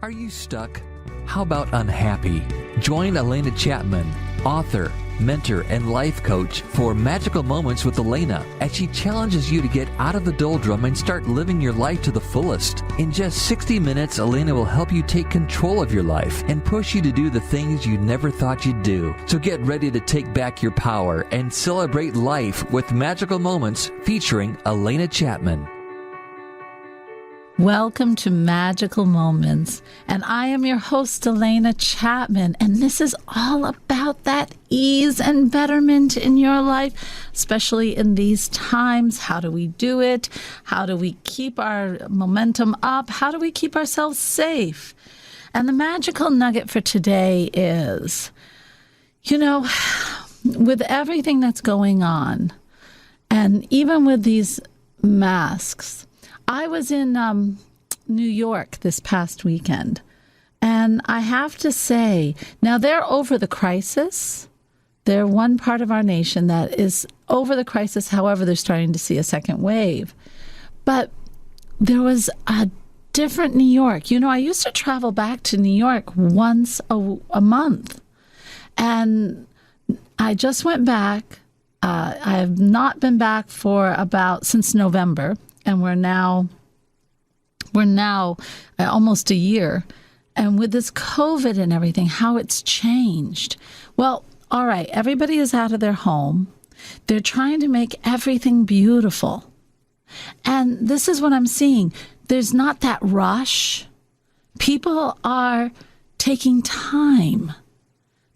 Are you stuck? How about unhappy? Join Alena Chapman, author, mentor, and life coach for Magical Moments with Alena as she challenges you to get out of the doldrum and start living your life to the fullest. In just 60 minutes, Alena will help you take control of your life and push you to do the things you never thought you'd do. So get ready to take back your power and celebrate life with Magical Moments featuring Alena Chapman. Welcome to Magical Moments, and I am your host, Alena Chapman, and this is all about that ease and betterment in your life, especially in these times. How do we do it? How do we keep our momentum up? How do we keep ourselves safe? And the magical nugget for today is, with everything that's going on, and even with these masks, I was in New York this past weekend, and I have to say, now they're over the crisis. They're one part of our nation that is over the crisis. However, they're starting to see a second wave. But there was a different New York. I used to travel back to New York once a month, and I just went back. I have not been back since November. And we're now almost a year. And with this COVID and everything, how it's changed. Well, all right, everybody is out of their home. They're trying to make everything beautiful. And this is what I'm seeing. There's not that rush. People are taking time.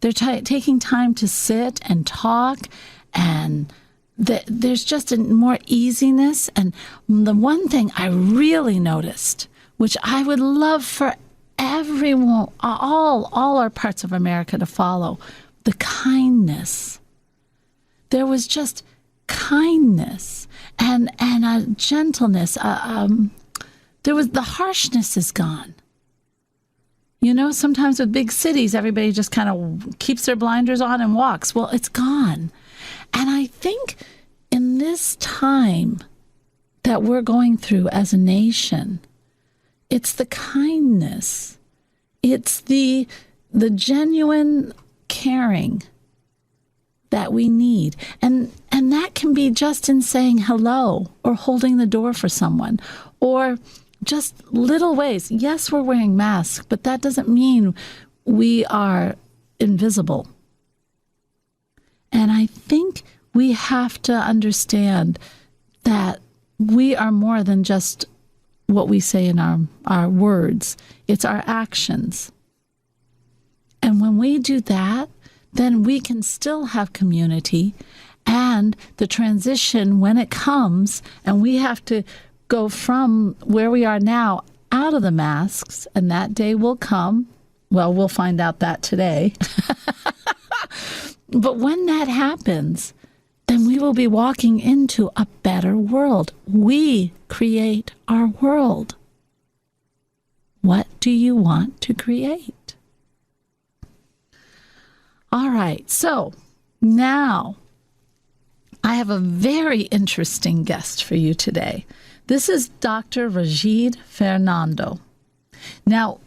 They're taking time to sit and talk, and there's just a more easiness. And the one thing I really noticed, which I would love for everyone, all our parts of America to follow, the kindness. There was just kindness and a gentleness. There was the harshness is gone. Sometimes with big cities, everybody just kind of keeps their blinders on and walks. Well, it's gone. And I think in this time that we're going through as a nation, it's the kindness. It's the genuine caring that we need. And that can be just in saying hello or holding the door for someone or just little ways. Yes, we're wearing masks, but that doesn't mean we are invisible. And I think we have to understand that we are more than just what we say in our words. It's our actions. And when we do that, then we can still have community, and the transition when it comes, and we have to go from where we are now out of the masks, and that day will come. Well, we'll find out that today. But when that happens, then we will be walking into a better world. We create our world. What do you want to create? All right, so now I have a very interesting guest for you today. This is Dr. Rajeev Fernando. Now,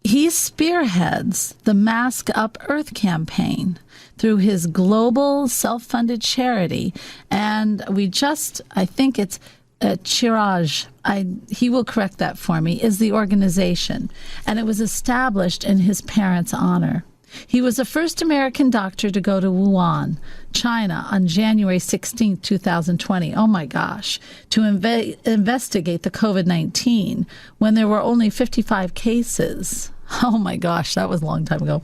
he spearheads the Mask Up Earth campaign through his global self-funded charity. And I think it's Chirage, he will correct that for me, is the organization. And it was established in his parents' honor. He was the first American doctor to go to Wuhan, China, on January 16, 2020. Oh, my gosh. To investigate the COVID-19 when there were only 55 cases. Oh, my gosh. That was a long time ago.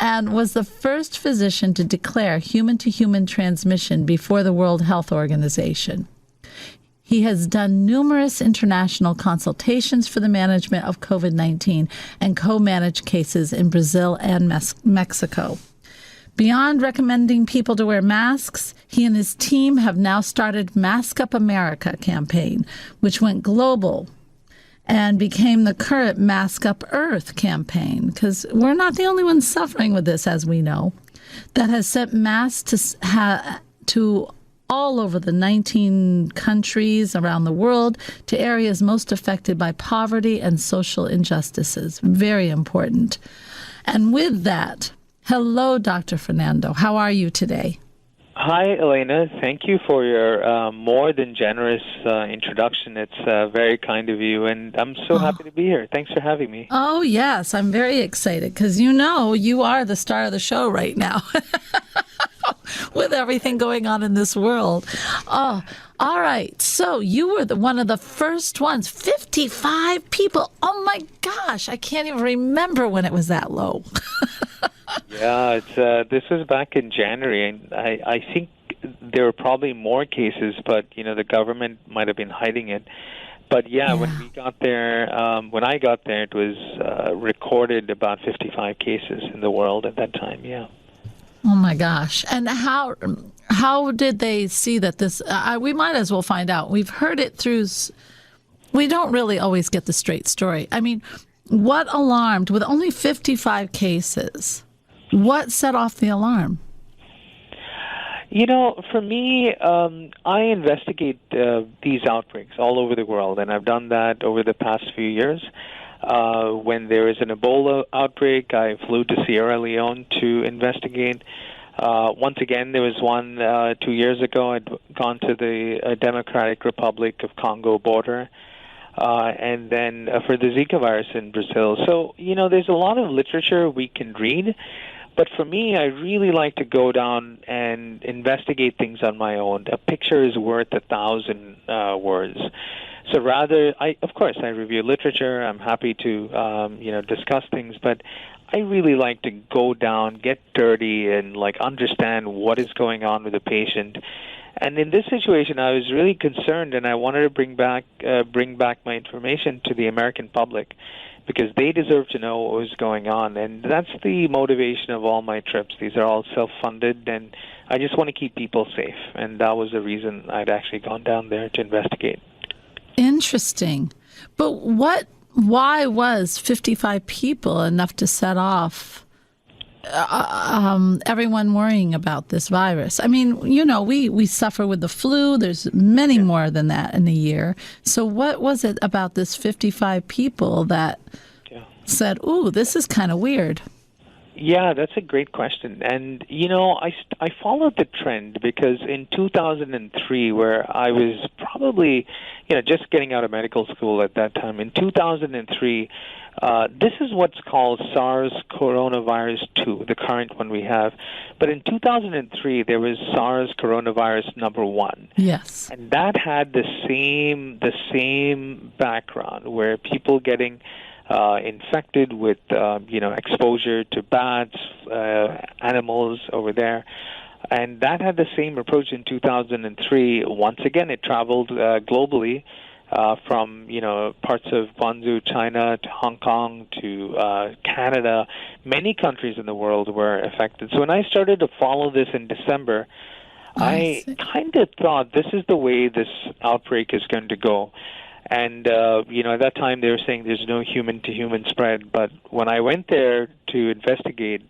And was the first physician to declare human-to-human transmission before the World Health Organization. He has done numerous international consultations for the management of COVID-19 and co-managed cases in Brazil and Mexico. Beyond recommending people to wear masks, he and his team have now started Mask Up America campaign, which went global and became the current Mask Up Earth campaign, because we're not the only ones suffering with this, as we know, that has sent masks to all over the 19 countries around the world to areas most affected by poverty and social injustices. Very important. And with that, hello, Dr. Fernando. How are you today? Hi, Alena. Thank you for your more than generous introduction. It's very kind of you, and I'm so happy to be here. Thanks for having me. Oh, yes. I'm very excited because you are the star of the show right now with everything going on in this world. Oh, all right. So you were one of the first ones, 55 people. Oh, my gosh. I can't even remember when it was that low. Yeah, this was back in January, and I think there were probably more cases, but the government might have been hiding it. But yeah, when we got there, when I got there, it was recorded about 55 cases in the world at that time. Yeah. Oh my gosh! And how did they see that this? We might as well find out. We've heard it through. We don't really always get the straight story. I mean, what alarmed with only 55 cases? What set off the alarm? For me, I investigate these outbreaks all over the world, and I've done that over the past few years. When there is an Ebola outbreak, I flew to Sierra Leone to investigate. Once again, there was one 2 years ago. I'd gone to the Democratic Republic of Congo border. And then for the Zika virus in Brazil. So, there's a lot of literature we can read. But for me, I really like to go down and investigate things on my own. A picture is worth 1,000 words. So rather, of course, I review literature. I'm happy to, discuss things. But I really like to go down, get dirty, and understand what is going on with the patient. And in this situation, I was really concerned, and I wanted to bring back my information to the American public, because they deserve to know what was going on. And that's the motivation of all my trips. These are all self-funded, and I just want to keep people safe. And that was the reason I'd actually gone down there to investigate. Interesting. But why was 55 people enough to set off everyone worrying about this virus? I mean, we suffer with the flu. There's many more than that in a year. So what was it about this 55 people that said, ooh, this is kind of weird? Yeah, that's a great question. And, I followed the trend because in 2003, where I was probably, just getting out of medical school at that time, in 2003, this is what's called SARS coronavirus 2, the current one we have. But in 2003, there was SARS coronavirus number 1. Yes. And that had the same background, where people getting infected with, exposure to bats, animals over there. And that had the same approach in 2003. Once again, it traveled globally from, parts of Guangzhou, China, to Hong Kong, to Canada. Many countries in the world were affected. So when I started to follow this in December, I kind of thought this is the way this outbreak is going to go. And, at that time they were saying there's no human-to-human spread. But when I went there to investigate,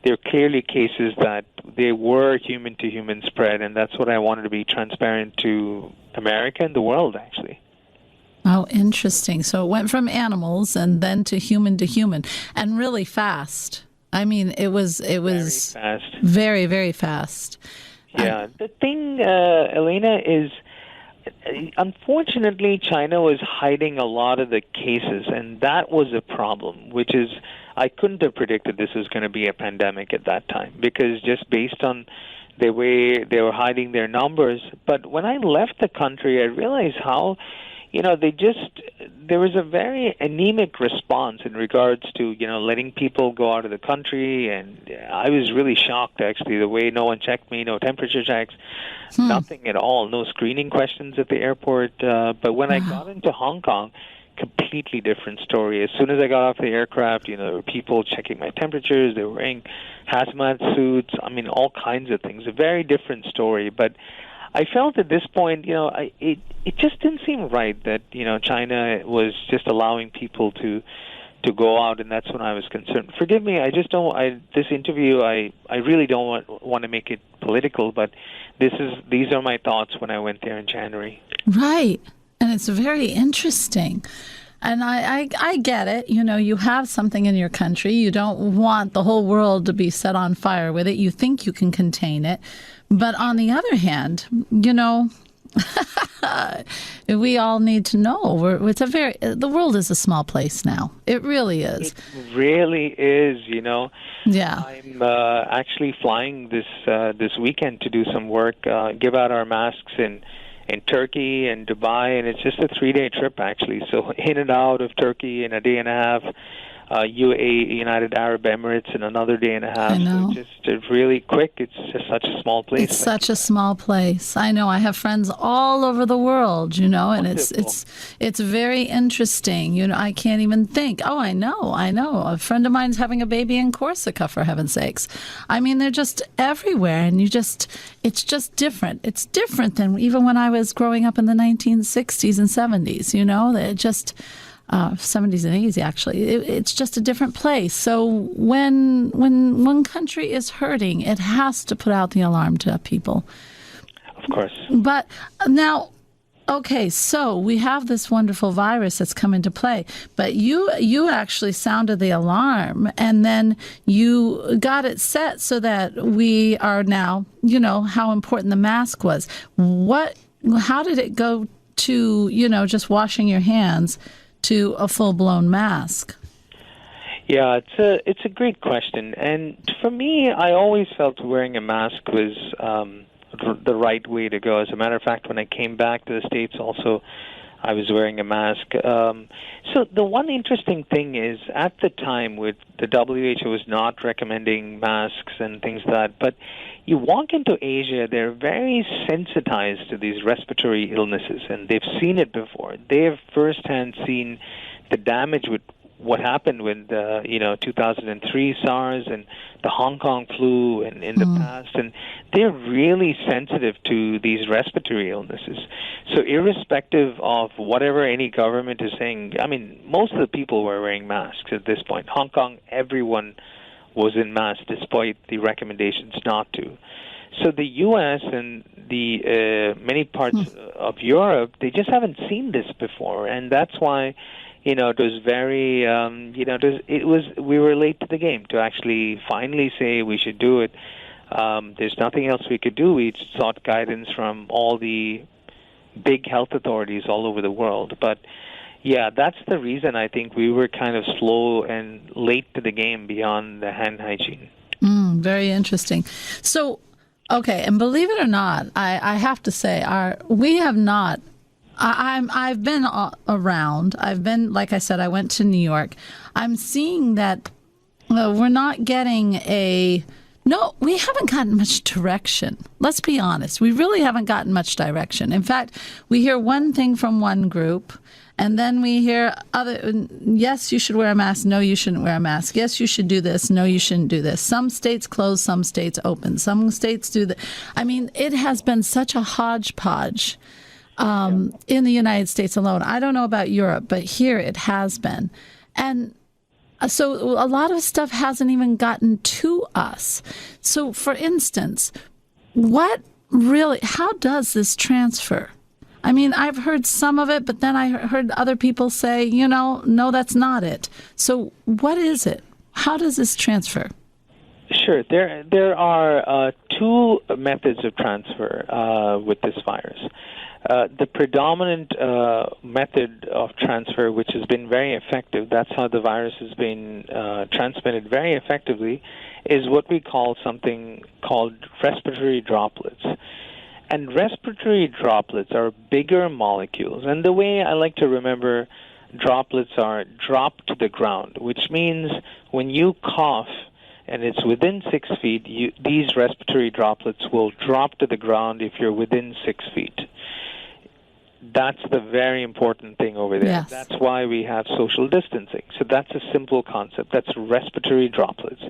there were clearly cases that they were human-to-human spread, and that's what I wanted to be transparent to America and the world, actually. Oh, interesting. So it went from animals and then to human, and really fast. I mean, it was very fast. Very, very fast. Yeah. The thing, Alena, is unfortunately, China was hiding a lot of the cases, and that was a problem, which is I couldn't have predicted this was going to be a pandemic at that time, because just based on the way they were hiding their numbers. But when I left the country, I realized how, there was a very anemic response in regards to, letting people go out of the country. And I was really shocked, actually, the way no one checked me, no temperature checks, nothing at all, no screening questions at the airport. But when I got into Hong Kong, completely different story. As soon as I got off the aircraft, there were people checking my temperatures, they were wearing hazmat suits, all kinds of things. A very different story. But I felt at this point, it just didn't seem right that, China was just allowing people to to go out, and that's when I was concerned. Forgive me, I just don't. This interview, I really don't want to make it political, but these are my thoughts when I went there in January. Right, and it's very interesting. And I get it. You know, you have something in your country. You don't want the whole world to be set on fire with it. You think you can contain it. But on the other hand, you know, we all need to know. The world is a small place now. It really is. It really is, you know. Yeah. I'm actually flying this weekend to do some work, give out our masks in Turkey and Dubai, and it's just a 3-day trip, actually. So in and out of Turkey in a day and a half, UAE, United Arab Emirates, in another day and a half. I know. So just really quick. It's just such a small place. It's such a small place. I know. I have friends all over the world, you know, and it's very interesting. You know, I can't even think. Oh, I know. A friend of mine's having a baby in Corsica, for heaven's sakes. I mean, they're just everywhere, and it's just different. It's different than even when I was growing up in the 1960s and 70s, you know. It just 70s and 80s, actually. It's just a different place. So when one country is hurting, it has to put out the alarm to people. Of course. But now, okay, so we have this wonderful virus that's come into play, but you actually sounded the alarm, and then you got it set so that we are now, you know, how important the mask was. How did it go to, you know, just washing your hands to a full-blown mask? Yeah, it's a great question. And for me, I always felt wearing a mask was the right way to go. As a matter of fact, when I came back to the States also, I was wearing a mask. So the one interesting thing is, at the time, with the WHO was not recommending masks and things like that, but you walk into Asia, they're very sensitized to these respiratory illnesses, and they've seen it before. They have firsthand seen the damage with what happened with 2003 SARS and the Hong Kong flu and in the past, and they're really sensitive to these respiratory illnesses. So irrespective of whatever any government is saying, I mean, most of the people were wearing masks at this point. Hong Kong, everyone was in masks despite the recommendations not to. So the U.S. and the many parts of Europe, they just haven't seen this before, and that's why, you know, it was very, we were late to the game to actually finally say we should do it. There's nothing else we could do. We sought guidance from all the big health authorities all over the world. But, yeah, that's the reason I think we were kind of slow and late to the game beyond the hand hygiene. Very interesting. So, okay, and believe it or not, I have to say, we have not. I've been around. I've been, like I said, I went to New York. I'm seeing that we're not getting no, we haven't gotten much direction. Let's be honest. We really haven't gotten much direction. In fact, we hear one thing from one group, and then we hear yes, you should wear a mask. No, you shouldn't wear a mask. Yes, you should do this. No, you shouldn't do this. Some states close, some states open. Some states do that. I mean, it has been such a hodgepodge in the United States alone. I don't know about Europe, but here it has been. And so a lot of stuff hasn't even gotten to us. So, for instance, how does this transfer? I mean, I've heard some of it, but then I heard other people say, no, that's not it. So what is it? How does this transfer? Sure. There are two methods of transfer with this virus. The predominant method of transfer, which has been very effective, that's how the virus has been transmitted very effectively, is what we call something called respiratory droplets. And respiratory droplets are bigger molecules. And the way I like to remember droplets are drop to the ground, which means when you cough and it's within 6 feet, these respiratory droplets will drop to the ground if you're within 6 feet. That's the very important thing over there. Yes. That's why we have social distancing. So that's a simple concept. That's respiratory droplets.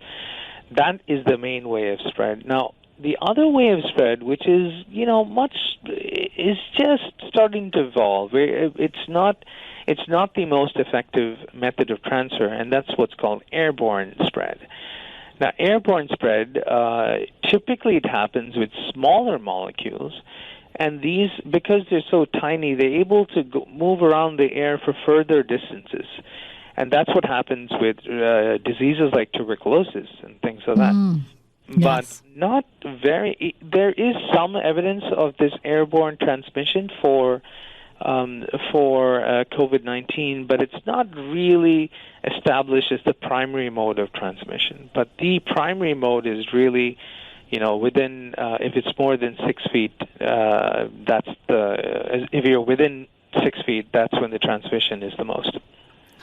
That is the main way of spread. Now, the other way of spread, which is, is just starting to evolve. It's not it's not the most effective method of transfer, and that's what's called airborne spread. Now, airborne spread, typically it happens with smaller molecules, and these, because they're so tiny, they're able to move around the air for further distances. And that's what happens with diseases like tuberculosis and things like that. But not very. There is some evidence of this airborne transmission for COVID-19, but it's not really established as the primary mode of transmission. But the primary mode is really, within, if it's more than 6 feet, if you're within 6 feet, that's when the transmission is the most.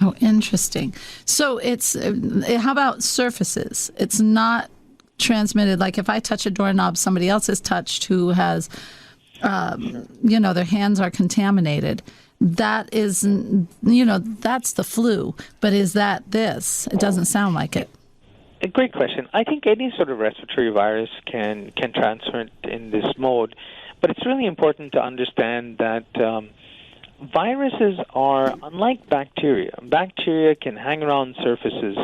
Oh, interesting. So how about surfaces? It's not transmitted, like if I touch a doorknob somebody else has touched who has, their hands are contaminated. That is, that's the flu. But is that this? It doesn't sound like it. A great question. I think any sort of respiratory virus can transfer in this mode, but it's really important to understand that viruses are unlike bacteria. Bacteria can hang around surfaces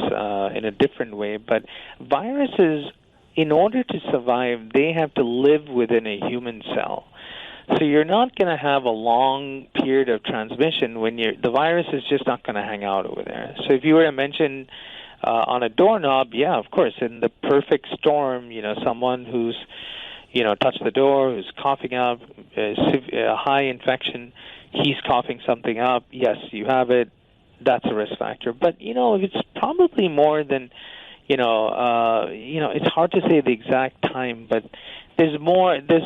in a different way, but viruses, in order to survive, they have to live within a human cell. So you're not going to have a long period of transmission when the virus is just not going to hang out over there. So if you were to mention on a doorknob, yeah, of course, in the perfect storm, someone who's, touched the door, who's coughing up, high infection, he's coughing something up, yes, you have it, that's a risk factor. But, if it's probably more than, it's hard to say the exact time, but there's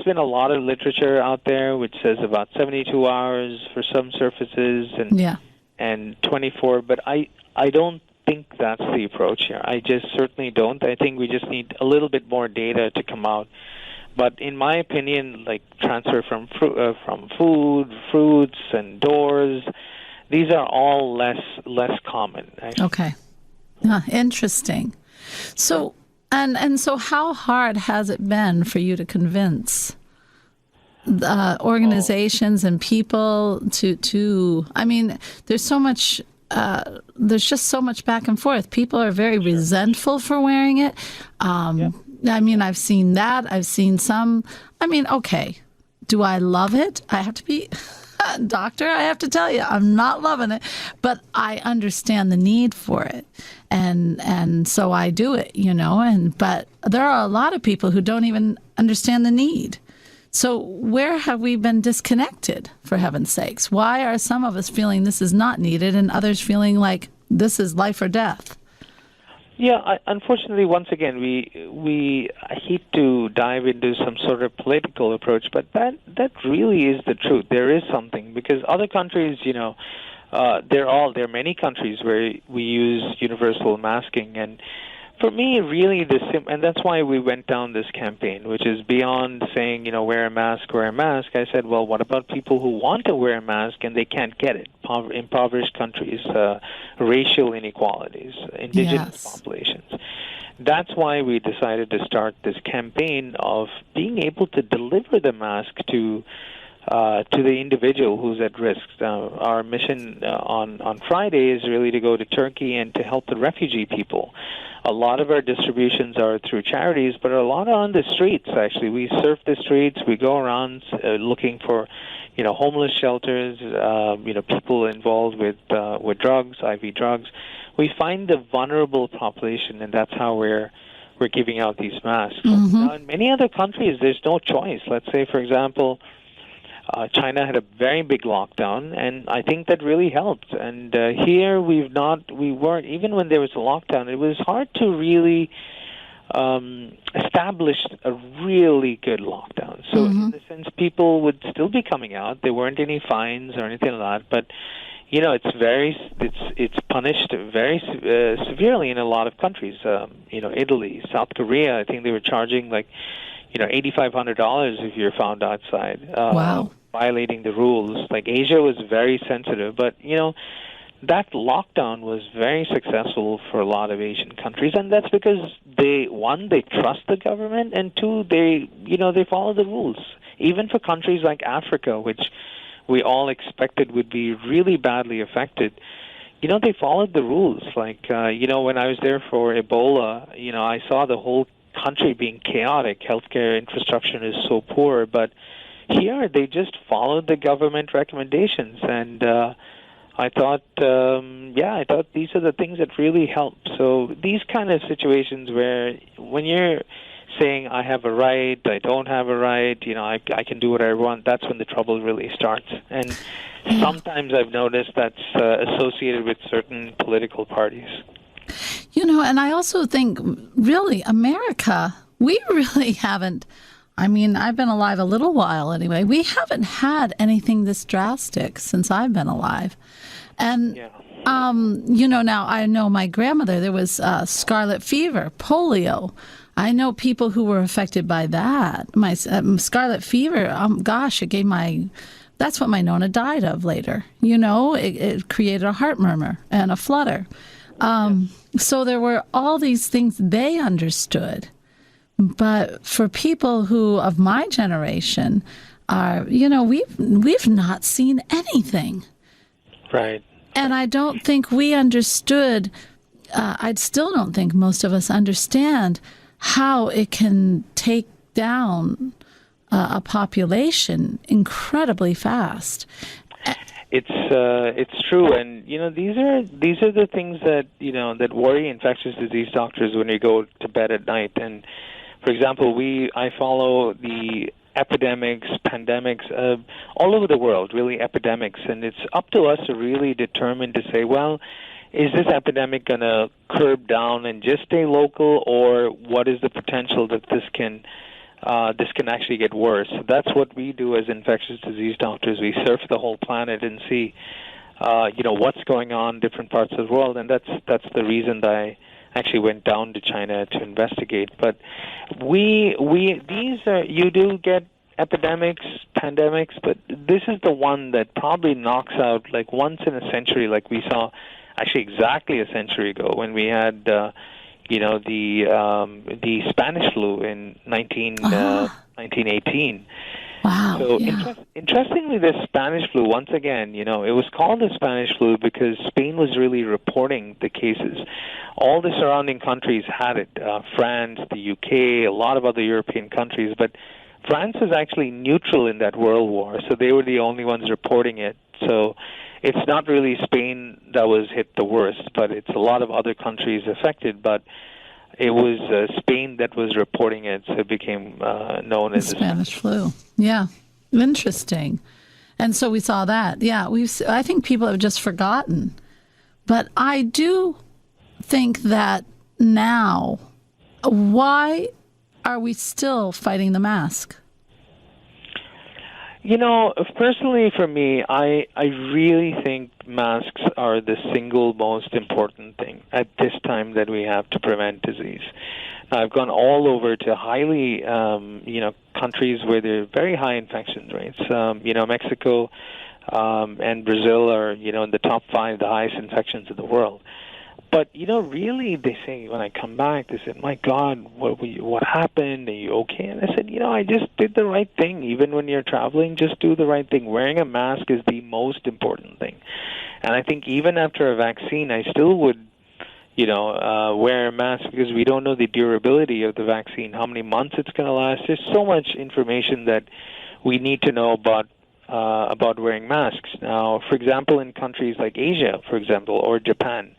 been a lot of literature out there which says about 72 hours for some surfaces and 24, but I don't think that's the approach here. I just certainly don't. I think we just need a little bit more data to come out. But in my opinion, like transfer from food, fruits, and doors, these are all less common, actually. Okay. Interesting. So, and so how hard has it been for you to convince organizations and people to I mean, there's so much, there's just so much back and forth. People are very resentful for wearing it. I mean, I've seen that. I've seen some. I mean, okay, do I love it? I have to be doctor. I have to tell you, I'm not loving it, but I understand the need for it, and so I do it. But there are a lot of people who don't even understand the need. So where have we been disconnected, for heaven's sakes? Why are some of us feeling this is not needed and others feeling like this is life or death? Yeah, unfortunately, once again, we hate to dive into some sort of political approach, but that really is the truth. There is something, because other countries, there are many countries where we use universal masking, and for me, really, and that's why we went down this campaign, which is beyond saying, wear a mask, wear a mask. I said, well, what about people who want to wear a mask and they can't get it? Impoverished countries, racial inequalities, indigenous populations. That's why we decided to start this campaign of being able to deliver the mask to the individual who's at risk. Our mission on Friday is really to go to Turkey and to help the refugee people. A lot of our distributions are through charities, but a lot are on the streets, actually. We surf the streets. We go around looking for, homeless shelters, people involved with drugs, IV drugs. We find the vulnerable population, and that's how we're giving out these masks. Mm-hmm. Now, in many other countries, there's no choice. Let's say, for example, China had a very big lockdown, and I think that really helped. And here we weren't, even when there was a lockdown, it was hard to really establish a really good lockdown. So in the sense, people would still be coming out. There weren't any fines or anything like that, but it's punished very severely in a lot of countries. Italy, South Korea, I think they were charging $8,500 if you're found outside. Wow. Violating the rules. Like Asia was very sensitive, but that lockdown was very successful for a lot of Asian countries, and that's because they trust the government, and two, they follow the rules. Even for countries like Africa, which we all expected would be really badly affected, they followed the rules. Like, when I was there for Ebola, I saw the whole country being chaotic. Healthcare infrastructure is so poor, but here they just followed the government recommendations, and I thought these are the things that really help. So these kind of situations where when you're saying I have a right, I don't have a right, I can do what I want, that's when the trouble really starts. And sometimes I've noticed that's associated with certain political parties. And I also think, really, America, we really haven't, I've been alive a little while anyway, we haven't had anything this drastic since I've been alive. And, now I know my grandmother, there was scarlet fever, polio. I know people who were affected by that. My scarlet fever, it gave that's what my Nona died of later. It created a heart murmur and a flutter. So there were all these things they understood. But for people who of my generation are, we've not seen anything. Right. And I don't think we understood, I still don't think most of us understand how it can take down a population incredibly fast. It's true, and these are the things that that worry infectious disease doctors when you go to bed at night. And for example, I follow the epidemics, pandemics all over the world, really epidemics, and it's up to us to really determine to say, well, is this epidemic going to curb down and just stay local, or what is the potential that this can actually get worse? So that's what we do as infectious disease doctors. We surf the whole planet and see, what's going on in different parts of the world, and that's the reason that I actually went down to China to investigate. But you do get epidemics, pandemics, but this is the one that probably knocks out like once in a century, like we saw actually exactly a century ago when we had the Spanish flu in 1918. Wow. So interestingly, this Spanish flu, once again, it was called the Spanish flu because Spain was really reporting the cases. All the surrounding countries had it, France, the UK, a lot of other European countries, but France was actually neutral in that world war, so they were the only ones reporting it. So it's not really Spain that was hit the worst, but it's a lot of other countries affected, but it was Spain that was reporting it, so it became known as the Spanish flu. Yeah, interesting. And so we saw that. Yeah, I think people have just forgotten. But I do think that now, why are we still fighting the mask? Personally for me, I really think masks are the single most important thing at this time that we have to prevent disease. Now, I've gone all over to highly, countries where there are very high infection rates. Mexico and Brazil are, in the top 5, the highest infections in the world. But, really, they say, when I come back, they said, my God, what happened? Are you okay? And I said, I just did the right thing. Even when you're traveling, just do the right thing. Wearing a mask is the most important thing. And I think even after a vaccine, I still would, wear a mask because we don't know the durability of the vaccine, how many months it's going to last. There's so much information that we need to know about wearing masks. Now, for example, in countries like Asia, for example, or Japan,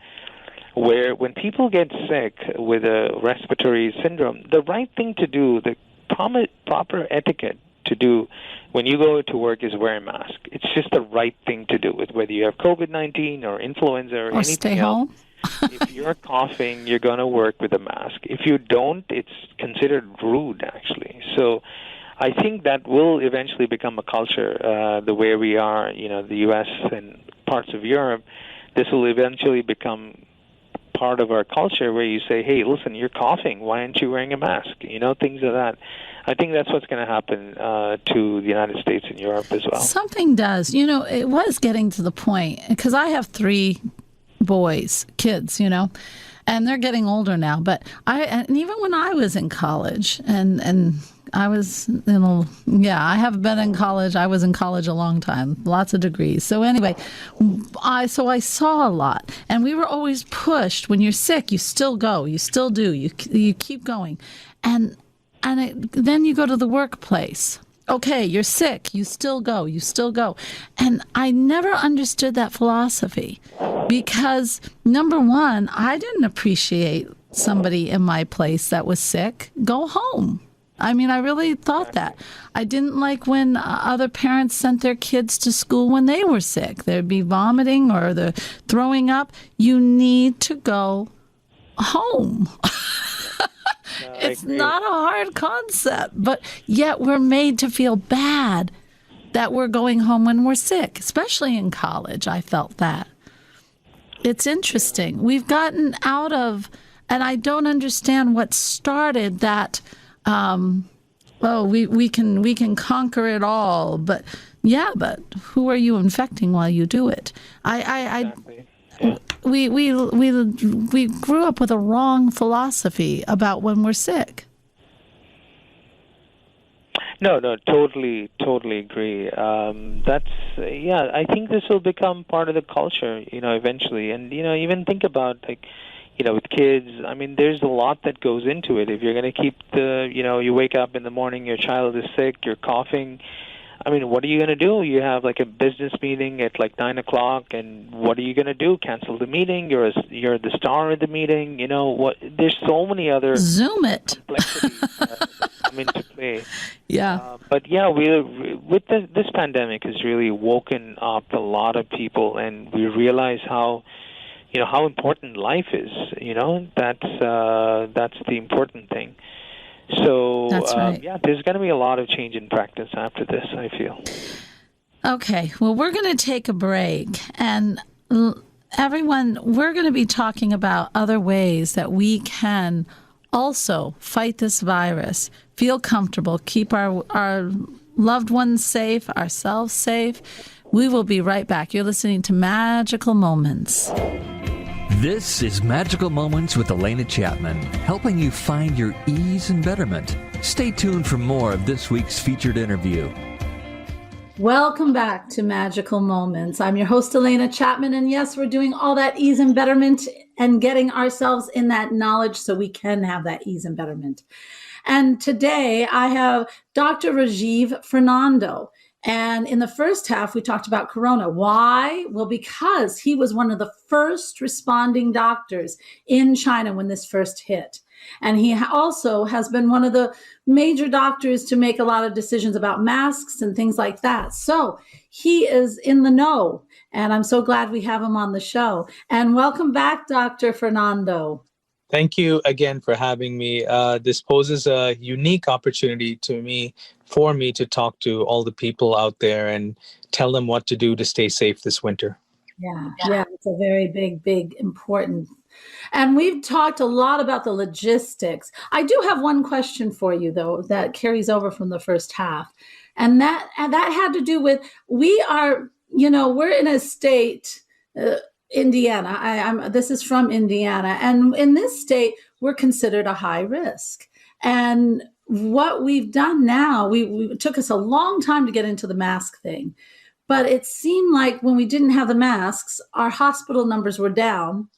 where when people get sick with a respiratory syndrome, the right thing to do, the proper etiquette to do when you go to work is wear a mask. It's just the right thing to do, whether you have COVID-19 or influenza or anything stay else. Home. If you're coughing, you're going to work with a mask. If you don't, it's considered rude, actually. So I think that will eventually become a culture, the way we are, the U.S. and parts of Europe. This will eventually become part of our culture where you say, hey, listen, you're coughing. Why aren't you wearing a mask? Things like that. I think that's what's going to happen to the United States and Europe as well. Something does. It was getting to the point, because I have 3 kids, and they're getting older now. But and even when I was in college, and I haven't been in college. I was in college a long time, lots of degrees. So anyway, I saw a lot, and we were always pushed. When you're sick, you still go, you still do, you keep going, and then you go to the workplace. Okay, you're sick, you still go, and I never understood that philosophy because number one, I didn't appreciate somebody in my place that was sick. Go home. I mean, I really thought that. I didn't like when other parents sent their kids to school when they were sick. They'd be vomiting or they're throwing up. You need to go home. It's not a hard concept, but yet we're made to feel bad that we're going home when we're sick, especially in college. I felt that. It's interesting. We've gotten out of, and I don't understand what started that. We can conquer it all, but who are you infecting while you do it? We grew up with a wrong philosophy about when we're sick. No, totally agree. I think this will become part of the culture, eventually. And, even think about, with kids, I mean, there's a lot that goes into it. If you're going to keep you wake up in the morning, your child is sick, you're coughing. I mean, what are you going to do? You have a business meeting at 9 o'clock, and what are you going to do? Cancel the meeting? You're the star of the meeting. What? There's so many other Zoom it complexities that come into play. Yeah. With this pandemic has really woken up a lot of people, and we realize how important life is. That's the important thing. So, that's right. There's going to be a lot of change in practice after this, I feel. Okay, well, we're going to take a break. And everyone, we're going to be talking about other ways that we can also fight this virus, feel comfortable, keep our loved ones safe, ourselves safe. We will be right back. You're listening to Magical Moments. This is Magical Moments with Alena Chapman, helping you find your ease and betterment. Stay tuned for more of this week's featured interview. Welcome back to Magical Moments. I'm your host, Alena Chapman, and yes, we're doing all that ease and betterment and getting ourselves in that knowledge so we can have that ease and betterment. And today I have Dr. Rajeev Fernando. And in the first half, we talked about Corona. Why? Well, because he was one of the first responding doctors in China when this first hit. And he also has been one of the major doctors to make a lot of decisions about masks and things like that. So he is in the know. And I'm so glad we have him on the show. And welcome back, Dr. Fernando. Thank you again for having me. This poses a unique opportunity for me to talk to all the people out there and tell them what to do to stay safe this winter. Yeah, it's a very big, important. And we've talked a lot about the logistics. I do have one question for you, though, that carries over from the first half. And that had to do with, we're in a state, Indiana. This is from Indiana. And in this state, we're considered a high risk. And what we've done now, it took us a long time to get into the mask thing. But it seemed like when we didn't have the masks, our hospital numbers were down.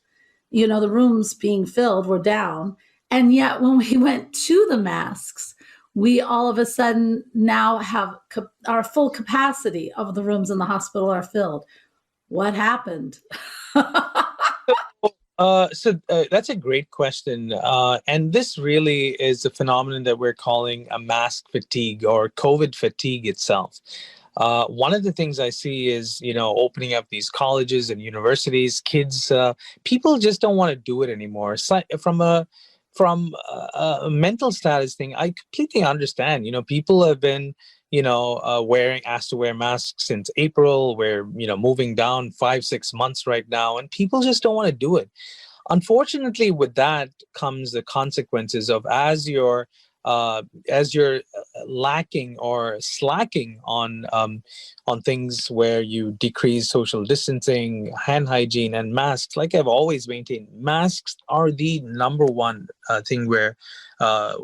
The rooms being filled were down. And yet when we went to the masks, we all of a sudden now have our full capacity of the rooms in the hospital are filled. What happened? So that's a great question. And this really is a phenomenon that we're calling a mask fatigue or COVID fatigue itself. One of the things I see is, opening up these colleges and universities, kids, people just don't want to do it anymore. So from a mental status thing, I completely understand. People have been asked to wear masks since April. We're, moving down 5-6 months right now, and people just don't want to do it. Unfortunately, with that comes the consequences of as your as you're lacking or slacking on things where you decrease social distancing, hand hygiene, and masks, like I've always maintained, masks are the number one thing where a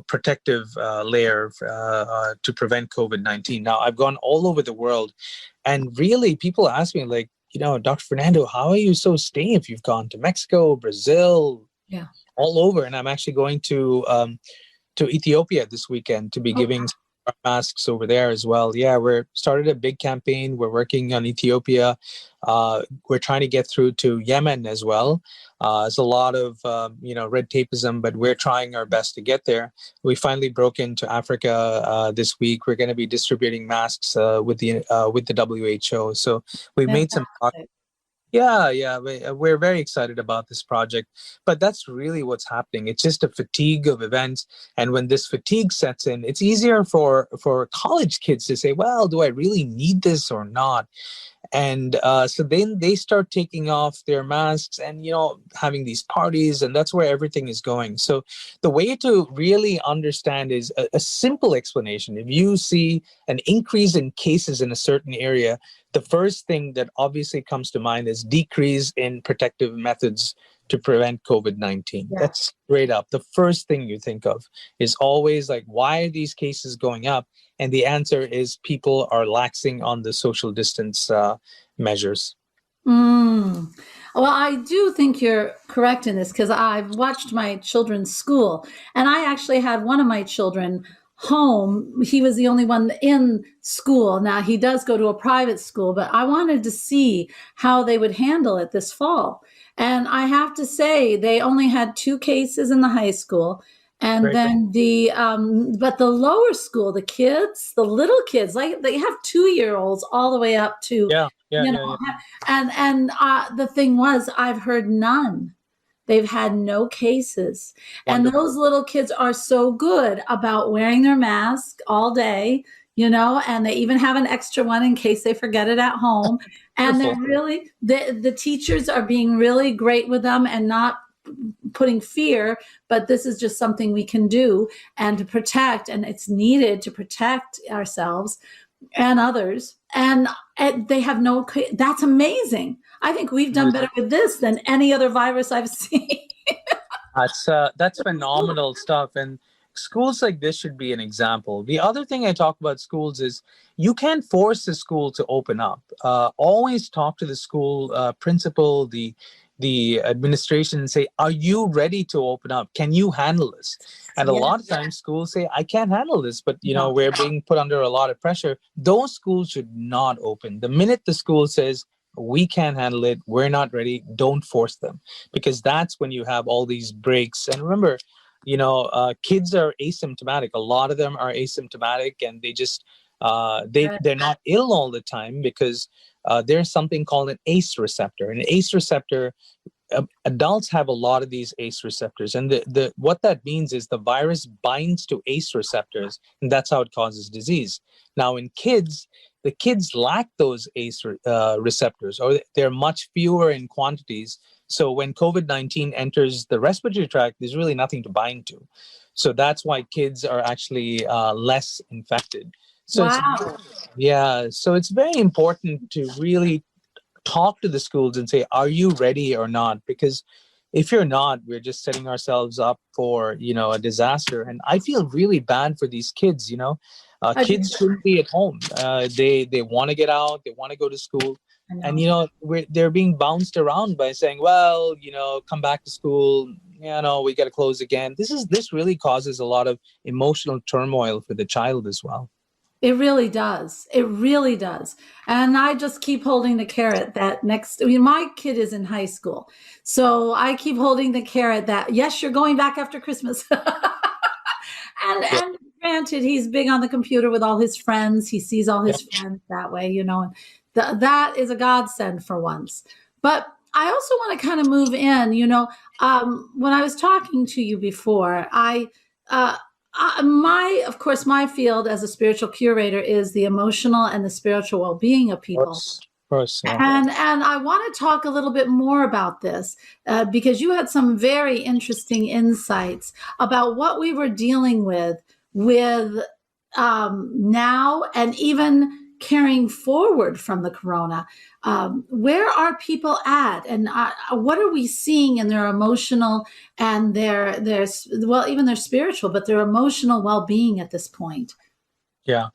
protective layer to prevent COVID-19. Now, I've gone all over the world, and really people ask me, like, Dr. Fernando, how are you so safe? You've gone to Mexico, Brazil, Yeah. all over. And I'm actually going to Ethiopia this weekend to be giving masks over there as well. Yeah, we're started a big campaign. We're working on Ethiopia. We're trying to get through to Yemen as well. There's a lot of red tapeism, but we're trying our best to get there. We finally broke into Africa this week. We're going to be distributing masks with the WHO. So we made some progress. Yeah, we're very excited about this project, but that's really what's happening. It's just a fatigue of events, and when this fatigue sets in, it's easier for college kids to say, well, do I really need this or not? And so then they start taking off their masks and, having these parties, and that's where everything is going. So the way to really understand is a simple explanation. If you see an increase in cases in a certain area, the first thing that obviously comes to mind is decrease in protective methods to prevent COVID-19. Yeah. That's straight up. The first thing you think of is always like, why are these cases going up? And the answer is people are laxing on the social distance measures. Well, I do think you're correct in this, because I've watched my children's school, and I actually had one of my children home. He was the only one in school. Now, he does go to a private school, but I wanted to see how they would handle it this fall. And I have to say, they only had 2 cases in the high school. And right. Then but the lower school, the little kids, like they have 2-year-olds all the way up to, And the thing was, I've heard none. They've had no cases. Wonderful. And those little kids are so good about wearing their mask all day, and they even have an extra one in case they forget it at home. And they're really, the teachers are being really great with them and not putting fear, but this is just something we can do and to protect, and it's needed to protect ourselves and others. And they have that's amazing. I think we've done better with this than any other virus I've seen. That's phenomenal stuff. And schools like this should be an example. The other thing I talk about schools is you can't force the school to open up. Always talk to the school principal, the administration, and say, are you ready to open up? Can you handle this? And a lot of times schools say, I can't handle this, but we're being put under a lot of pressure. Those schools should not open. The minute the school says, we can't handle it, we're not ready, don't force them, because that's when you have all these breaks. And remember, kids are asymptomatic. A lot of them are asymptomatic, and they just they're not ill all the time because there's something called an ACE receptor. An ACE receptor, adults have a lot of these ACE receptors, and the what that means is the virus binds to ACE receptors, and that's how it causes disease. Now, in kids, the kids lack those ACE receptors, or they're much fewer in quantities. So when COVID-19 enters the respiratory tract, there's really nothing to bind to. So that's why kids are actually less infected. So so it's very important to really talk to the schools and say, are you ready or not? Because if you're not, we're just setting ourselves up for, a disaster. And I feel really bad for these kids, kids shouldn't be at home. They want to get out, they want to go to school. And, they're being bounced around by saying, well, come back to school, we got to close again. This really causes a lot of emotional turmoil for the child as well. It really does. It really does. And I just keep holding the carrot that my kid is in high school. So I keep holding the carrot that, yes, you're going back after Christmas. And granted, he's big on the computer with all his friends. He sees all his friends that way, and that is a godsend for once. But I also want to kind of move in, when I was talking to you before, of course, my field as a spiritual curator is the emotional and the spiritual well-being of people. course. Yeah. And I want to talk a little bit more about this because you had some very interesting insights about what we were dealing with now and even carrying forward from the corona. Where are people at, and what are we seeing in their emotional and their well, even their spiritual, but their emotional well-being at this point? Yeah,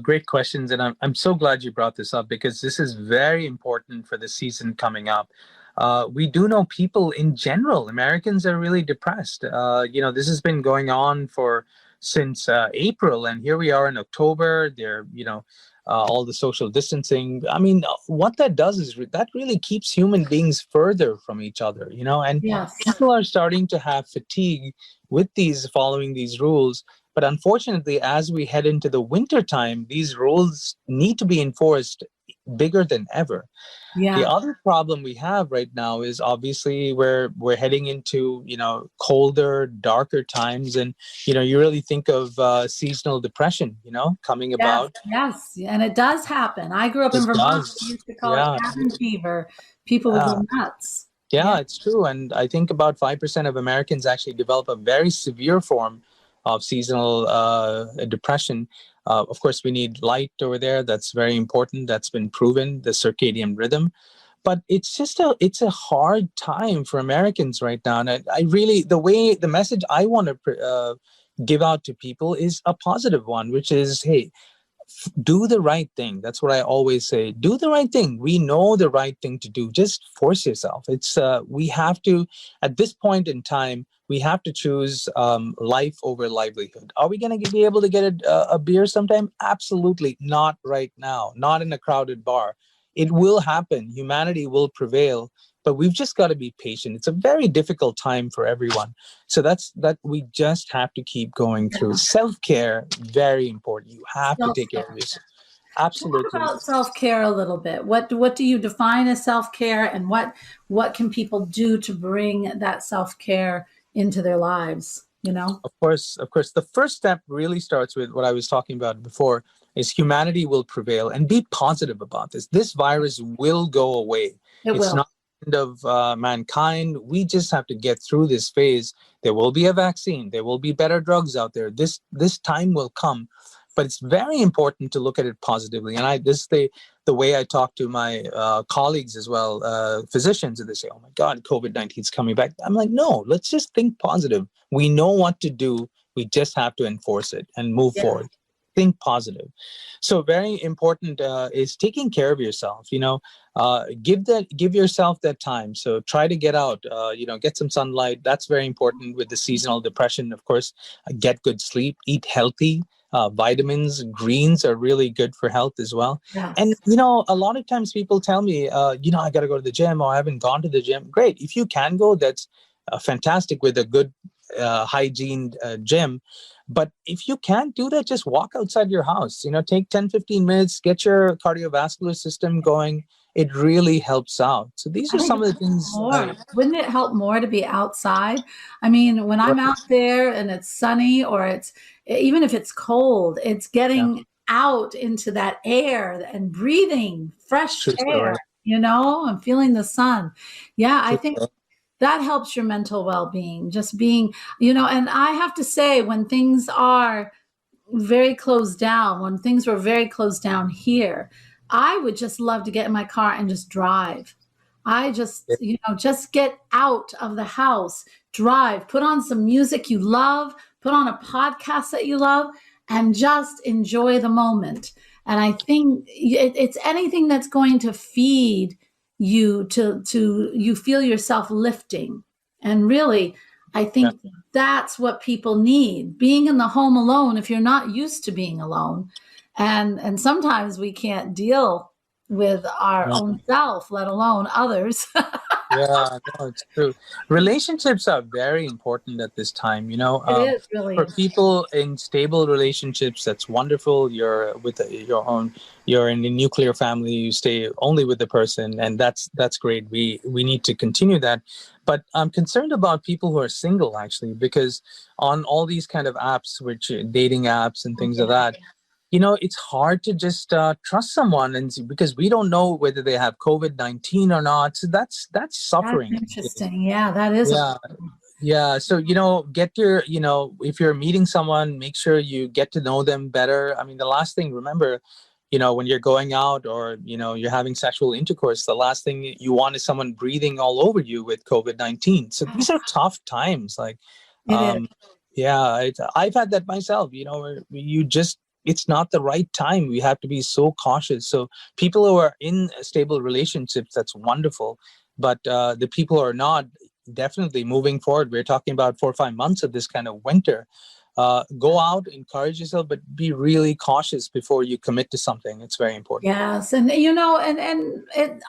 great questions. And I'm so glad you brought this up because this is very important for the season coming up. We do know people in general, Americans are really depressed. This has been going on since April, and here we are in October. All the social distancing. I mean, what that does is that really keeps human beings further from each other, and Yes. people are starting to have fatigue with following these rules. But unfortunately, as we head into the winter time, these rules need to be enforced bigger than ever. Yeah. The other problem we have right now is obviously we're heading into, colder, darker times. And, you really think of seasonal depression, coming about. Yes, and it does happen. I grew up in It Vermont. does. We used to call Yeah. it cabin fever. People would go nuts. Yeah, it's true. And I think about 5% of Americans actually develop a very severe form of seasonal depression. Of course, we need light over there. That's very important. That's been proven, the circadian rhythm. But it's a hard time for Americans right now. And the message I want to give out to people is a positive one, which is, hey, do the right thing. That's what I always say. Do the right thing. We know the right thing to do. Just force yourself. We have to, at this point in time, we have to choose life over livelihood. Are we going to be able to get a beer sometime? Absolutely not right now. Not in a crowded bar. It will happen. Humanity will prevail. But we've just got to be patient. It's a very difficult time for everyone. So that we just have to keep going through. Self-care, very important. You have to take care of yourself. Absolutely. Talk about self-care a little bit. What do you define as self-care, and what can people do to bring that self-care into their lives? Of course. The first step really starts with what I was talking about before, is humanity will prevail, and be positive about this. This virus will go away. It's not the end of mankind. We just have to get through this phase. There will be a vaccine. There will be better drugs out there. This time will come. But it's very important to look at it positively. And this is the way I talk to my colleagues as well, physicians, and they say, oh my God, COVID-19 is coming back. I'm like, no, let's just think positive. We know what to do. We just have to enforce it and move forward. Think positive. So very important is taking care of yourself. Give yourself that time. So try to get out, get some sunlight. That's very important with the seasonal depression. Of course, get good sleep, eat healthy. Vitamins, greens are really good for health as well. Yes. And, a lot of times people tell me, I got to go to the gym, or I haven't gone to the gym. Great. If you can go, that's fantastic with a good hygiene gym. But if you can't do that, just walk outside your house, take 10, 15 minutes, get your cardiovascular system going. It really helps out. So these are some of the things. Wouldn't it help more to be outside? I mean, when I'm out there and it's sunny, or even if it's cold, it's getting out into that air and breathing fresh air, and feeling the sun. Yeah, I think that helps your mental well-being, just being, and I have to say, when things are very closed down, when things were very closed down here, I would just love to get in my car and just drive. I just, just get out of the house, drive, put on some music you love, put on a podcast that you love, and just enjoy the moment. And I think it's anything that's going to feed you to you feel yourself lifting. And really, I think that's what people need. Being in the home alone, if you're not used to being alone, and sometimes we can't deal with our own self, let alone others. Yeah, no, it's true. Relationships are very important at this time. It is really for people in stable relationships. That's wonderful. You're with you're in a nuclear family. You stay only with the person, and that's great. We need to continue that. But I'm concerned about people who are single, actually, because on all these kind of apps, which dating apps and things like that, it's hard to just trust someone, and because we don't know whether they have COVID-19 or not. So that's That's suffering. interesting. Yeah, that is. Yeah. Yeah. So, get if you're meeting someone, make sure you get to know them better. I mean, the last thing, remember, when you're going out or, you're having sexual intercourse, the last thing you want is someone breathing all over you with COVID-19. So these are tough times. Like, It is. yeah, I've had that myself, where it's not the right time. We have to be so cautious. So people who are in stable relationships, that's wonderful. But the people who are not, definitely moving forward, we're talking about 4 or 5 months of this kind of winter. Go out, encourage yourself, but be really cautious before you commit to something. It's very important. Yes, and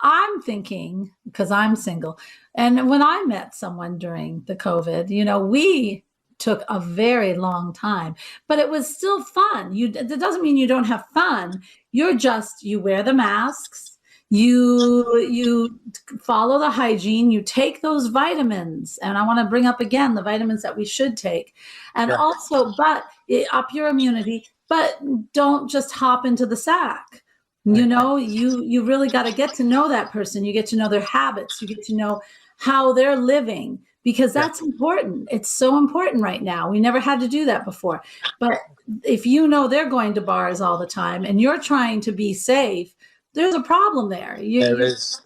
I'm thinking, because I'm single, and when I met someone during the COVID, we took a very long time, but it was still fun. That doesn't mean you don't have fun. You wear the masks. You follow the hygiene, you take those vitamins, and I want to bring up again the vitamins that we should take, and also, but up your immunity, but don't just hop into the sack. You really got to get to know that person. You get to know their habits. You get to know how they're living, because that's important. It's so important right now. We never had to do that before. But if they're going to bars all the time and you're trying to be safe, there's a problem there. There is.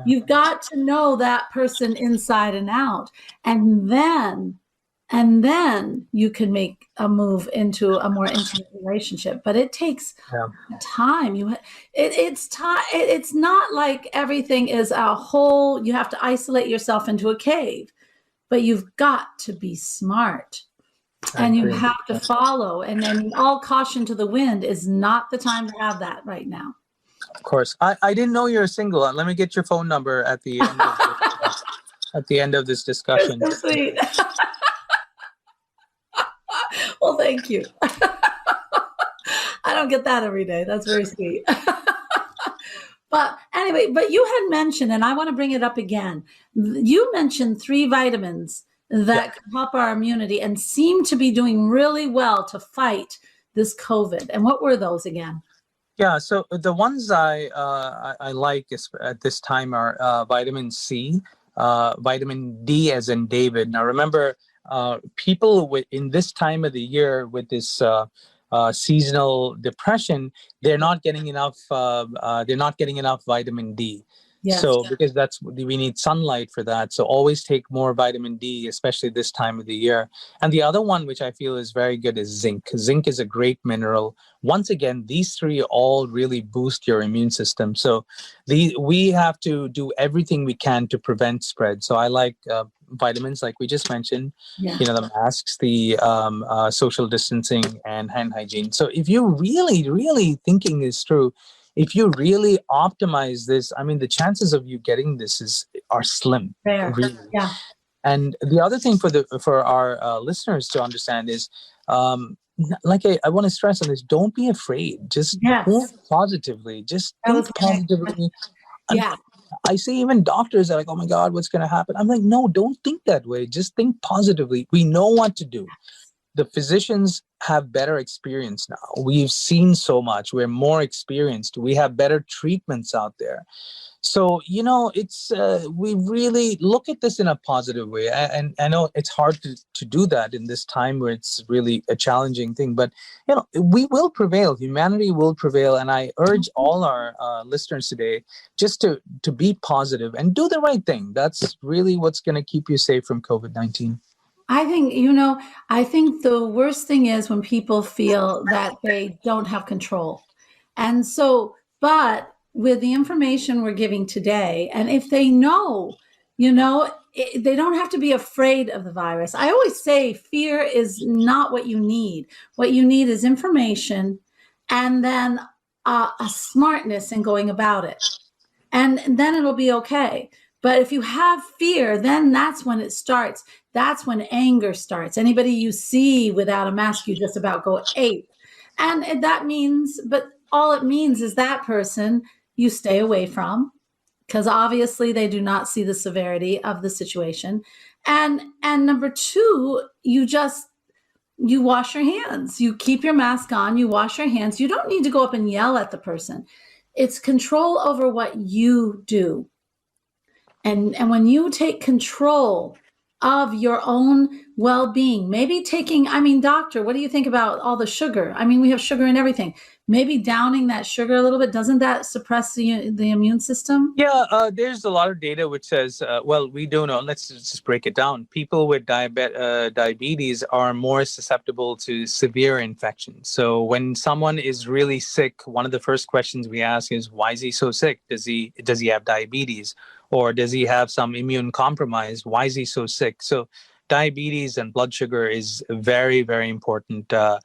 You've got to know that person inside and out, and then you can make a move into a more intimate relationship. But it takes time. It's time. It's not like everything is a whole. You have to isolate yourself into a cave, but you've got to be smart. And you have to follow, and then all caution to the wind is not the time to have that right now. Of course. I didn't know you're single. Let me get your phone number at the end of this, at the end of this discussion. You're so sweet. Well, thank you. I don't get that every day. That's very sweet. But anyway, you had mentioned, and I want to bring it up again. You mentioned 3 vitamins that can help our immunity and seem to be doing really well to fight this COVID. And what were those again? Yeah, so the ones I like at this time are vitamin C, vitamin D as in David. Now remember, people in this time of the year with this seasonal depression, they're not getting enough. They're not getting enough vitamin D. Yes. So because we need sunlight for that. So always take more vitamin D, especially this time of the year. And the other one, which I feel is very good, is zinc. Zinc is a great mineral. Once again, these 3 all really boost your immune system. So we have to do everything we can to prevent spread. So I like vitamins, like we just mentioned, the masks, the social distancing, and hand hygiene. So if you really, really thinking this through, if you really optimize this, I mean, the chances of you getting this are slim. Fair. Really. Yeah. And the other thing for our listeners to understand is, like I want to stress on this: don't be afraid. Just think positively. Just think positively. Yeah. I see even doctors are like, "Oh my God, what's going to happen?" I'm like, "No, don't think that way. Just think positively. We know what to do." The physicians have better experience now. We've seen so much. We're more experienced. We have better treatments out there. So, it's we really look at this in a positive way. And I know it's hard to do that in this time where it's really a challenging thing. But, we will prevail. Humanity will prevail. And I urge all our listeners today just to be positive and do the right thing. That's really what's going to keep you safe from COVID-19. I think the worst thing is when people feel that they don't have control. And so, but with the information we're giving today, and if they know, they don't have to be afraid of the virus. I always say fear is not what you need. What you need is information, and then a smartness in going about it. And then it'll be okay. But if you have fear, then that's when it starts. That's when anger starts. Anybody you see without a mask, you just about go ape. And that means, but all it means is that person you stay away from, because obviously they do not see the severity of the situation. And number 2, you just you wash your hands. You keep your mask on, you wash your hands. You don't need to go up and yell at the person. It's control over what you do. And when you take control of your own well-being, maybe taking, I mean, doctor, what do you think about all the sugar? I mean, we have sugar in everything. Maybe downing that sugar a little bit, doesn't that suppress the immune system? Yeah, there's a lot of data which says, well, we don't know. Let's just break it down. People with diabetes are more susceptible to severe infections. So when someone is really sick, one of the first questions we ask is, why is he so sick? Does he have diabetes? Or does he have some immune compromise? Why is he so sick? So diabetes and blood sugar is very, very important to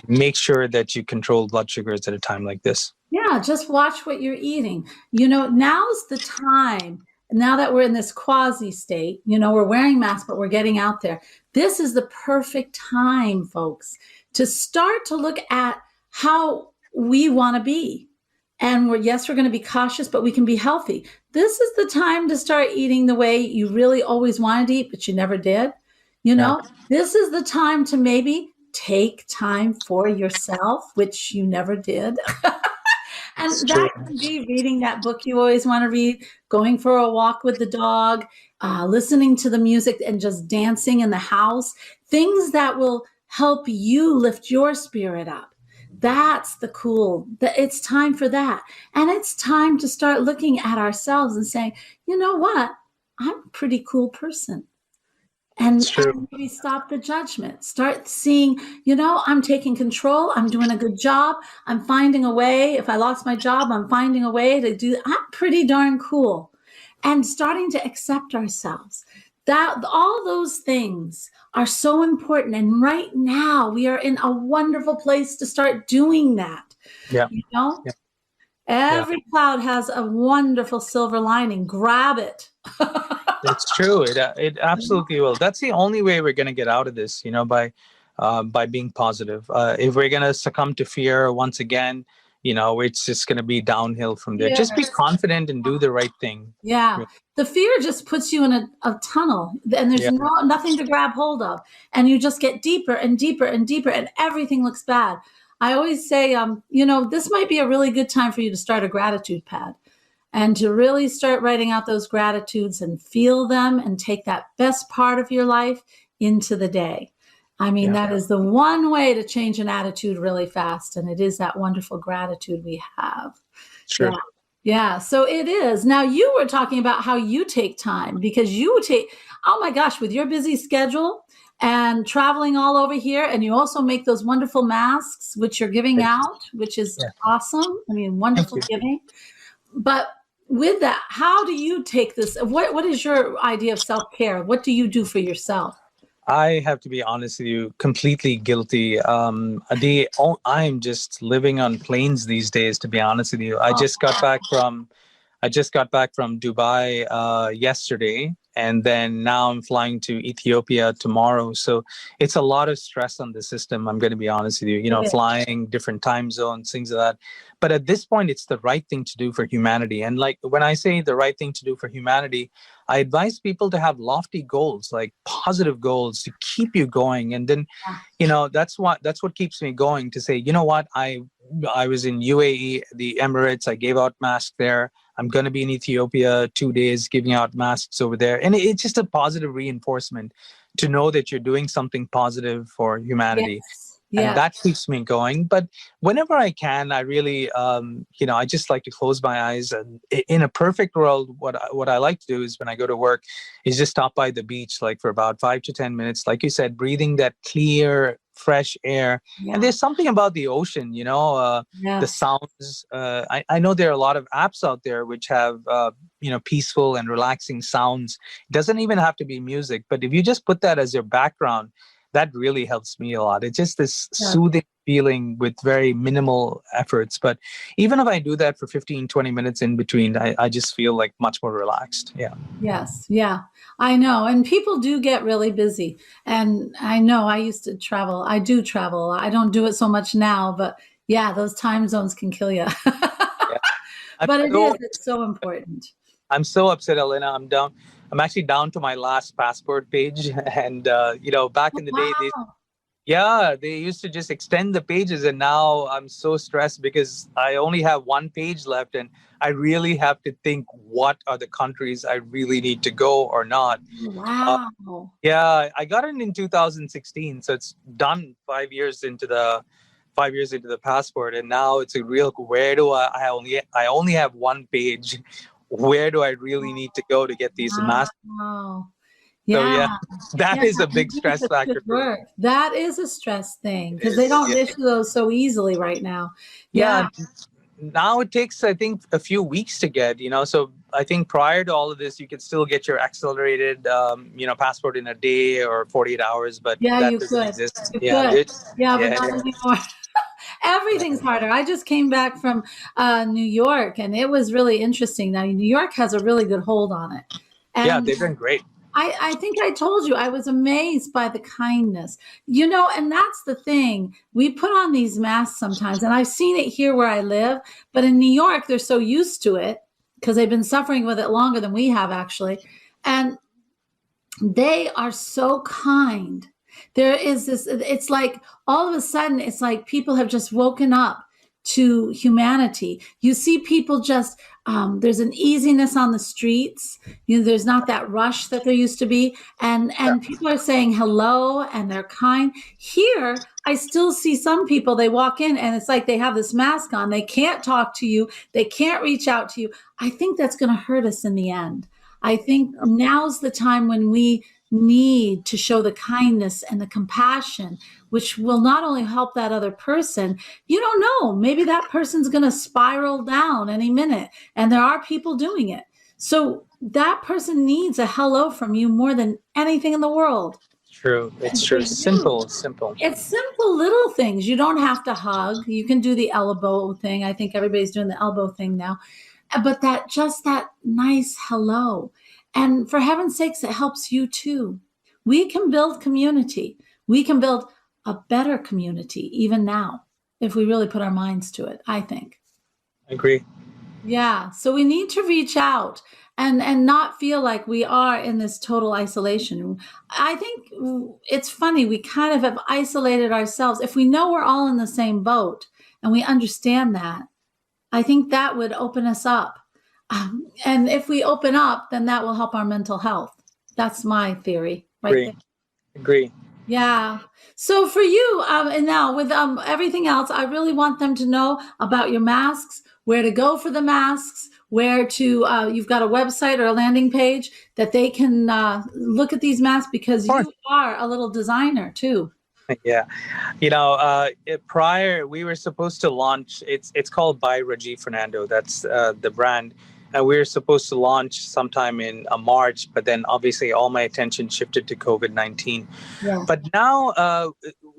make sure that you control blood sugars at a time like this. Yeah, just watch what you're eating. Now's the time. Now that we're in this quasi state, we're wearing masks, but we're getting out there. This is the perfect time, folks, to start to look at how we want to be. And we're going to be cautious, but we can be healthy. This is the time to start eating the way you really always wanted to eat, but you never did. This is the time to maybe take time for yourself, which you never did. And that can be reading that book you always want to read, going for a walk with the dog, listening to the music and just dancing in the house, things that will help you lift your spirit up. That's it's time for that. And it's time to start looking at ourselves and saying, you know what? I'm a pretty cool person. And maybe stop the judgment. Start seeing, I'm taking control. I'm doing a good job. I'm finding a way. If I lost my job, I'm finding a way to do. I'm pretty darn cool. And starting to accept ourselves. That all those things are so important. And right now we are in a wonderful place to start doing that. Yeah. Every cloud has a wonderful silver lining. Grab it. It's true. It absolutely will. That's the only way we're going to get out of this, by being positive. If we're going to succumb to fear once again, it's just going to be downhill from there. Just be confident and do the right thing. Yeah. The fear just puts you in a tunnel, and there's nothing to grab hold of. And you just get deeper and deeper and deeper, and everything looks bad. I always say, this might be a really good time for you to start a gratitude pad and to really start writing out those gratitudes and feel them and take that best part of your life into the day. I mean, that is the one way to change an attitude really fast. And it is that wonderful gratitude we have. Sure. Yeah. So it is. Now, you were talking about how you take time because oh my gosh, with your busy schedule and traveling all over here. And you also make those wonderful masks, which you're giving out, which is awesome. I mean, wonderful giving. But with that, how do you take this? What is your idea of self-care? What do you do for yourself? I have to be honest with you, completely guilty. I'm just living on planes these days, to be honest with you. I just got back from Dubai yesterday, and then now I'm flying to Ethiopia tomorrow. So it's a lot of stress on the system. I'm going to be honest with you, flying different time zones, things like that. But at this point, it's the right thing to do for humanity. And like when I say the right thing to do for humanity, I advise people to have lofty goals, like positive goals to keep you going. And then, that's what keeps me going, to say, you know what, I was in UAE, the Emirates, I gave out masks there. I'm going to be in Ethiopia 2 days giving out masks over there. And it's just a positive reinforcement to know that you're doing something positive for humanity. And that keeps me going. But whenever I can, I really, I just like to close my eyes. And in a perfect world, what I like to do is when I go to work is just stop by the beach, like for about 5 to 10 minutes. Like you said, breathing that clear, fresh air. And there's something about the ocean, the sounds. I know there are a lot of apps out there which have, peaceful and relaxing sounds. It doesn't even have to be music. But if you just put that as your background, that really helps me a lot. It's just this soothing feeling with very minimal efforts. But even if I do that for 15, 20 minutes in between, I just feel like much more relaxed. Yeah. Yes. Yeah, I know. And people do get really busy. And I know I used to travel. I do travel. I don't do it so much now, but those time zones can kill you. But it's so important. I'm so upset, Alena. I'm actually down to my last passport page. And, back in the day, Yeah, they used to just extend the pages, and now I'm so stressed because I only have one page left, and I really have to think what are the countries I really need to go or not. Uh, Wow. yeah, I got it in 2016, so it's done 5 years into the passport, and now it's a real where do I only have one page. Where do I really need to go to get these masks? Wow. So Yeah. yeah, that Yeah. is a You're big doing stress such factor good for me. work. That is a stress thing It because they is. don't issue those so easily right now. Yeah, Yeah. now it takes, I think, a few weeks to get, so I think prior to all of this you could still get your accelerated passport in a day or 48 hours, but Yeah, that you doesn't could. exist. You Yeah, could. Yeah, but yeah, not yeah. anymore. Everything's harder. I just came back from New York, and it was really interesting. Now, New York has a really good hold on it. Yeah, And they've been great. I think I told you I was amazed by the kindness, and that's the thing. We put on these masks sometimes, and I've seen it here where I live, but in New York, they're so used to it because they've been suffering with it longer than we have, actually. And they are so kind. There is this, it's like all of a sudden, it's like people have just woken up to humanity. You see people just, there's an easiness on the streets. There's not that rush that there used to be. And people are saying hello and they're kind. Here, I still see some people, they walk in and it's like they have this mask on. They can't talk to you. They can't reach out to you. I think that's going to hurt us in the end. I think now's the time when we need to show the kindness and the compassion, which will not only help that other person, you don't know, maybe that person's going to spiral down any minute. And there are people doing it. So that person needs a hello from you more than anything in the world. True. It's true. Simple. It's simple little things. You don't have to hug. You can do the elbow thing. I think everybody's doing the elbow thing now. But that nice hello. And for heaven's sakes, it helps you too. We can build community. We can build a better community even now if we really put our minds to it, I think. I agree. Yeah. So we need to reach out and not feel like we are in this total isolation. I think it's funny. We kind of have isolated ourselves. If we know we're all in the same boat and we understand that, I think that would open us up. And if we open up, then that will help our mental health. That's my theory. Right there. Agree. Yeah. So for you, and now with everything else, I really want them to know about your masks, where to go for the masks, where to, you've got a website or a landing page that they can look at these masks because you are a little designer too. Yeah. Prior we were supposed to launch, it's called by Rajeev Fernando. That's the brand. And we were supposed to launch sometime in March, but then obviously all my attention shifted to COVID-19. Yeah. But now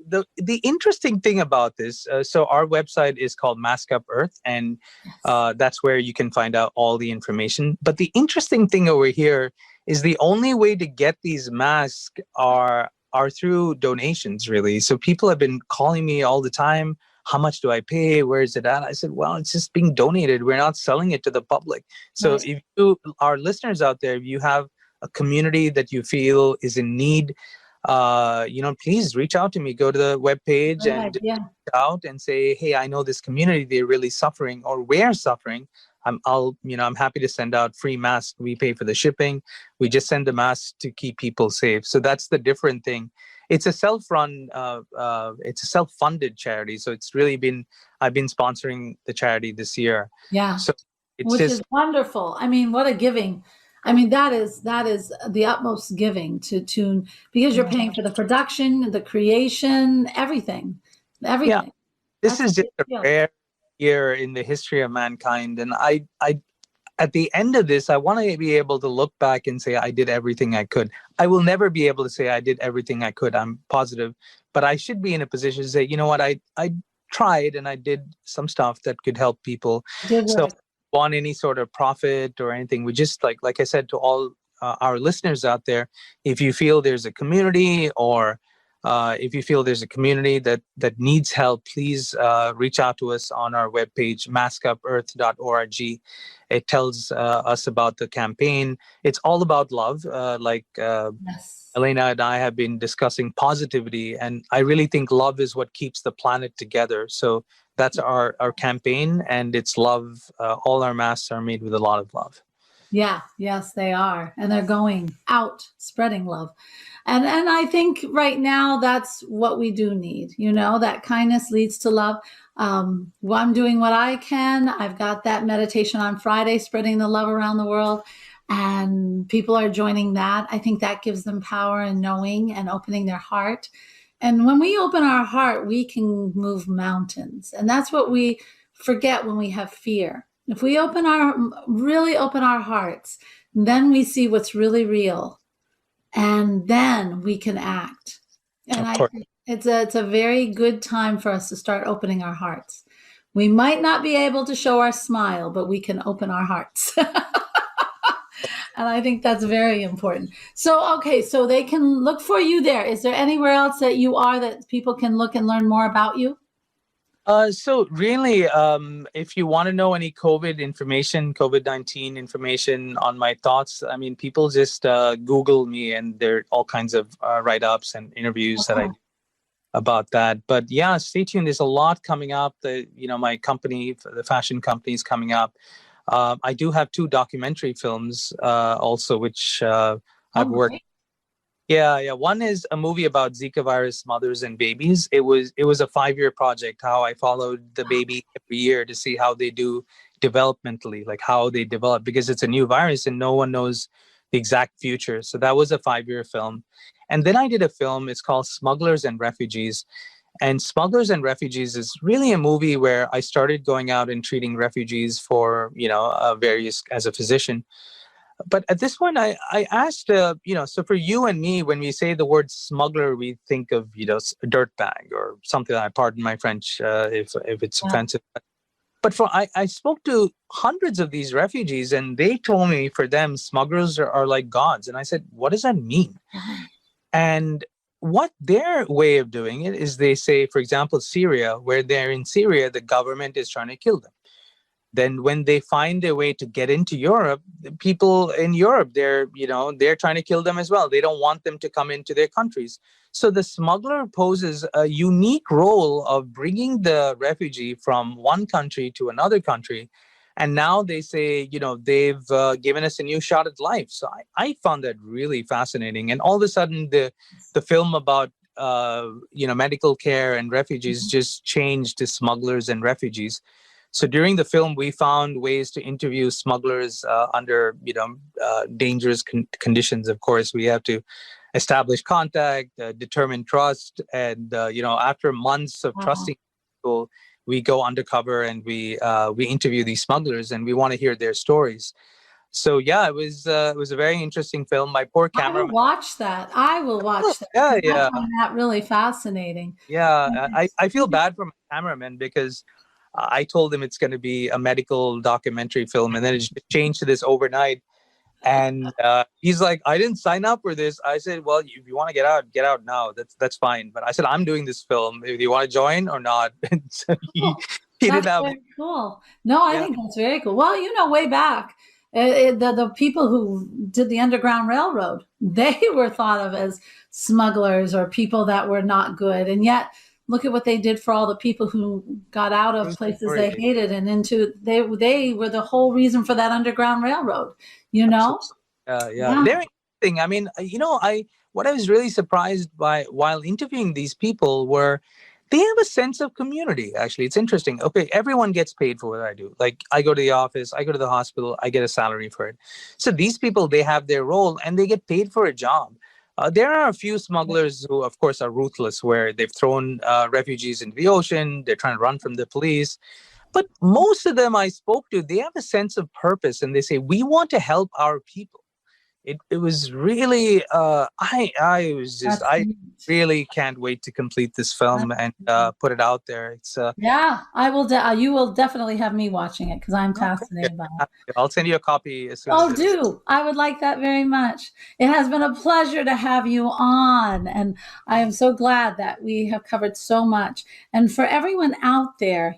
the interesting thing about this, so our website is called Mask Up Earth, and that's where you can find out all the information. But the interesting thing over here is the only way to get these masks are through donations, really. So people have been calling me all the time. How much do I pay? Where is it at? I said, well, it's just being donated. We're not selling it to the public. So Right. if you, our listeners out there, if you have a community that you feel is in need, please reach out to me. Go to the webpage and reach out and say, hey, I know this community, they're really suffering or we're suffering. I'm happy to send out free masks. We pay for the shipping. We just send the masks to keep people safe. So that's the different thing. It's a self-run, it's a self-funded charity. So it's really I've been sponsoring the charity this year. Yeah. So it's Which is wonderful. I mean, what a giving. I mean, that is the utmost giving to tune, because you're paying for the production, the creation, everything. Yeah. This That's is just a rare year in the history of mankind. And I at the end of this, I want to be able to look back and say I did everything I could. I will never be able to say I did everything I could. I'm positive, but I should be in a position to say, you know what, I tried and I did some stuff that could help people. So want any sort of profit or anything, we just like I said to all our listeners out there, if you feel there's a community or If you feel there's a community that needs help, please reach out to us on our webpage, maskupearth.org. It tells us about the campaign. It's all about love, Yes. Alena and I have been discussing positivity, and I really think love is what keeps the planet together. So that's our campaign, and it's love. All our masks are made with a lot of love. Yeah, yes, they are. And they're going out spreading love. And I think right now that's what we do need. You know, that kindness leads to love. Well, I'm doing what I can. I've got that meditation on Friday, spreading the love around the world. And people are joining that. I think that gives them power and knowing and opening their heart. And when we open our heart, we can move mountains. And that's what we forget when we have fear. If we really open our hearts, then we see what's really real, and then we can act. And I think it's a very good time for us to start opening our hearts. We might not be able to show our smile, but we can open our hearts. And I think that's very important. So, okay, so they can look for you there. Is there anywhere else that you are that people can look and learn more about you? So really, if you want to know any COVID-19 information on my thoughts, I mean, people just Google me, and there are all kinds of write-ups and interviews that I do about that. But yeah, stay tuned. There's a lot coming up. My company, the fashion company, is coming up. I do have 2 documentary films also, which I've worked. Great. Yeah. One is a movie about Zika virus mothers and babies. It was a 5-year project, how I followed the baby every year to see how they do developmentally, like how they develop, because it's a new virus and no one knows the exact future. So that was a 5-year film. And then I did a film, it's called Smugglers and Refugees. And Smugglers and Refugees is really a movie where I started going out and treating refugees for, various, as a physician. But at this point, I asked, so for you and me, when we say the word smuggler, we think of, a dirt bag or something. I pardon my French if it's offensive. But I spoke to hundreds of these refugees, and they told me for them, smugglers are like gods. And I said, what does that mean? And what their way of doing it is, they say, for example, Syria, where they're in Syria, the government is trying to kill them. Then when they find a way to get into Europe, the people in Europe, they're trying to kill them as well. They don't want them to come into their countries. So the smuggler poses a unique role of bringing the refugee from one country to another country. And now they say, they've given us a new shot at life. So I found that really fascinating. And all of a sudden, the film about medical care and refugees just changed to Smugglers and Refugees. So during the film, we found ways to interview smugglers under, dangerous conditions. Of course, we have to establish contact, determine trust, and after months of trusting people, we go undercover and we interview these smugglers, and we want to hear their stories. So yeah, it was a very interesting film. My poor camera. I will watch that. I find that really fascinating. Yeah, I feel bad for my cameraman, because I told him it's going to be a medical documentary film, and then it changed to this overnight. And he's like, I didn't sign up for this. I said, well, if you want to get out now. That's fine. But I said, I'm doing this film. Do you want to join or not? So he didn't have. Very cool. No, I think that's very cool. Well, way back, the people who did the Underground Railroad, they were thought of as smugglers or people that were not good, and yet look at what they did for all the people who got out of places they hated and into. They were the whole reason for that Underground Railroad. Yeah. Very interesting. I mean, what I was really surprised by while interviewing these people were, they have a sense of community. Actually, it's interesting. Okay, everyone gets paid for what I do. Like, I go to the office, I go to the hospital, I get a salary for it. So these people, they have their role and they get paid for a job. There are a few smugglers who, of course, are ruthless, where they've thrown refugees into the ocean. They're trying to run from the police. But most of them I spoke to, they have a sense of purpose, and they say, we want to help our people. it was really I was just That's I huge. really can't wait to complete this film and put it out there. It's Yeah, I will. You will definitely have me watching it because I'm fascinated by it. I'll send you a copy as soon Oh, as it is. do. I would like that very much. It has been a pleasure to have you on. And I am so glad that we have covered so much. And for everyone out there,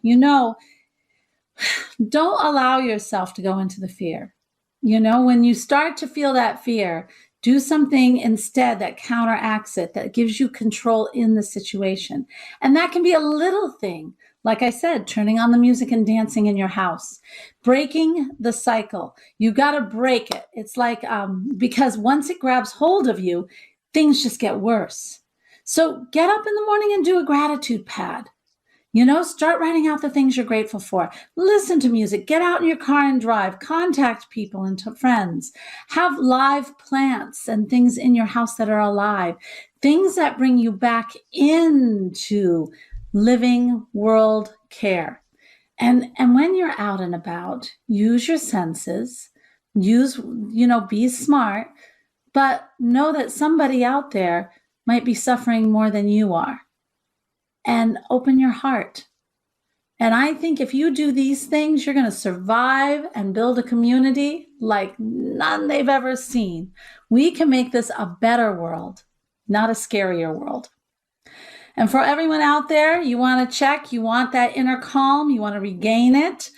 don't allow yourself to go into the fear. When you start to feel that fear, do something instead that counteracts it, that gives you control in the situation. And that can be a little thing. Like I said, turning on the music and dancing in your house, breaking the cycle. You got to break it. It's like, because once it grabs hold of you, things just get worse. So get up in the morning and do a gratitude pad. Start writing out the things you're grateful for. Listen to music, get out in your car and drive, contact people and friends, have live plants and things in your house that are alive, things that bring you back into living world care. And when you're out and about, use your senses, be smart, but know that somebody out there might be suffering more than you are. And open your heart. And I think if you do these things, you're going to survive and build a community like none they've ever seen. We can make this a better world, not a scarier world. And for everyone out there, you want that inner calm, you want to regain it,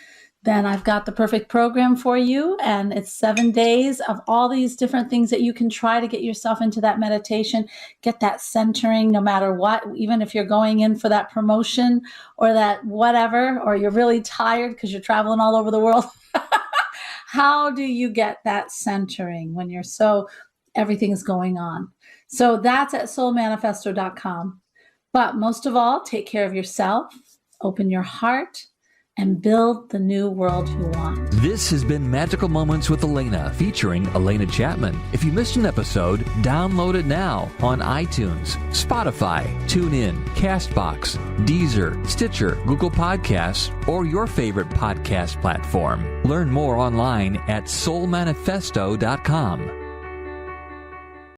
then I've got the perfect program for you. And it's 7 days of all these different things that you can try to get yourself into that meditation, get that centering no matter what, even if you're going in for that promotion or that whatever, or you're really tired because you're traveling all over the world. How do you get that centering when everything's going on? So that's at soulmanifesto.com. But most of all, take care of yourself, open your heart, and build the new world you want. This has been Magical Moments with Alena, featuring Alena Chapman. If you missed an episode, download it now on iTunes, Spotify, TuneIn, CastBox, Deezer, Stitcher, Google Podcasts, or your favorite podcast platform. Learn more online at soulmanifesto.com.